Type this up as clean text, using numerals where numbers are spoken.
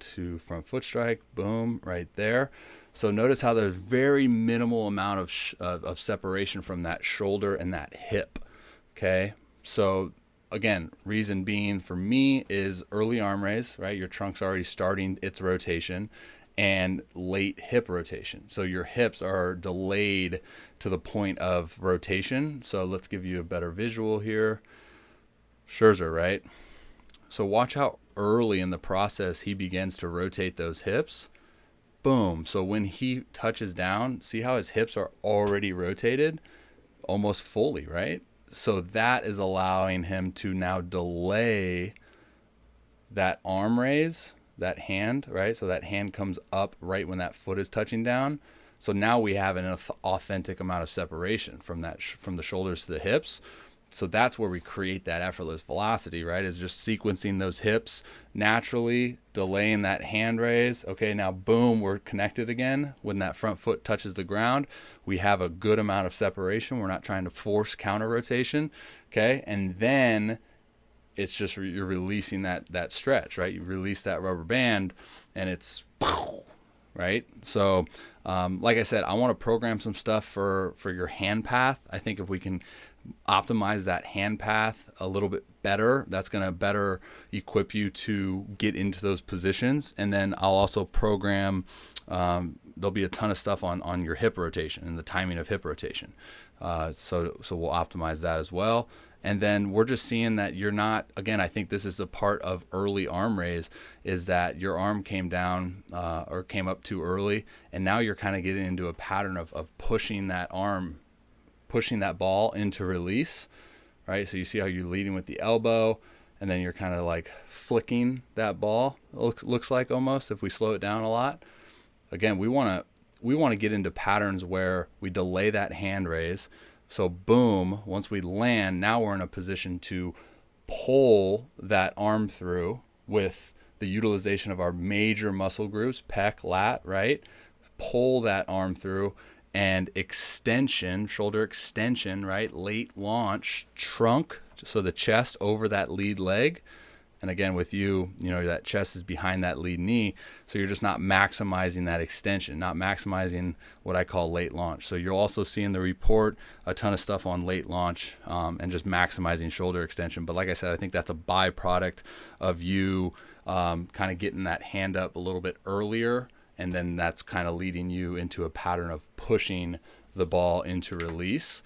to front foot strike, boom, right there. So notice how there's very minimal amount of separation from that shoulder and that hip. Okay, so again, reason being for me is early arm raise, right? Your trunk's already starting its rotation, and late hip rotation. So your hips are delayed to the point of rotation. So let's give you a better visual here. Scherzer, right? So watch how early in the process he begins to rotate those hips. Boom. So when he touches down, see how his hips are already rotated almost fully, right? So that is allowing him to now delay that arm raise, that hand, right? So that hand comes up right when that foot is touching down. So now we have an authentic amount of separation from that, from the shoulders to the hips. So that's where we create that effortless velocity, right? Is just sequencing those hips naturally, delaying that hand raise. Okay, now boom, we're connected again. When that front foot touches the ground, we have a good amount of separation. We're not trying to force counter rotation. Okay, and then it's just you're releasing that stretch, right? You release that rubber band, and it's right. So, like I said, I want to program some stuff for your hand path. I think if we can optimize that hand path a little bit better, that's going to better equip you to get into those positions. And then I'll also program, there'll be a ton of stuff on your hip rotation and the timing of hip rotation. So we'll optimize that as well. And then we're just seeing that you're not, again, I think this is a part of early arm raise, is that your arm came down or came up too early. And now you're kind of getting into a pattern of pushing that arm, pushing that ball into release, right? So you see how you're leading with the elbow, and then you're kind of like flicking that ball. It looks like almost, if we slow it down a lot. Again, we want to get into patterns where we delay that hand raise. So boom, once we land, now we're in a position to pull that arm through with the utilization of our major muscle groups, pec, lat, right? Pull that arm through, and extension, shoulder extension, right? Late launch, trunk, so the chest over that lead leg. And again, with you, that chest is behind that lead knee. So you're just not maximizing that extension, not maximizing what I call late launch. So you'll also see in the report a ton of stuff on late launch and just maximizing shoulder extension. But like I said, I think that's a byproduct of you kind of getting that hand up a little bit earlier. And then that's kind of leading you into a pattern of pushing the ball into release.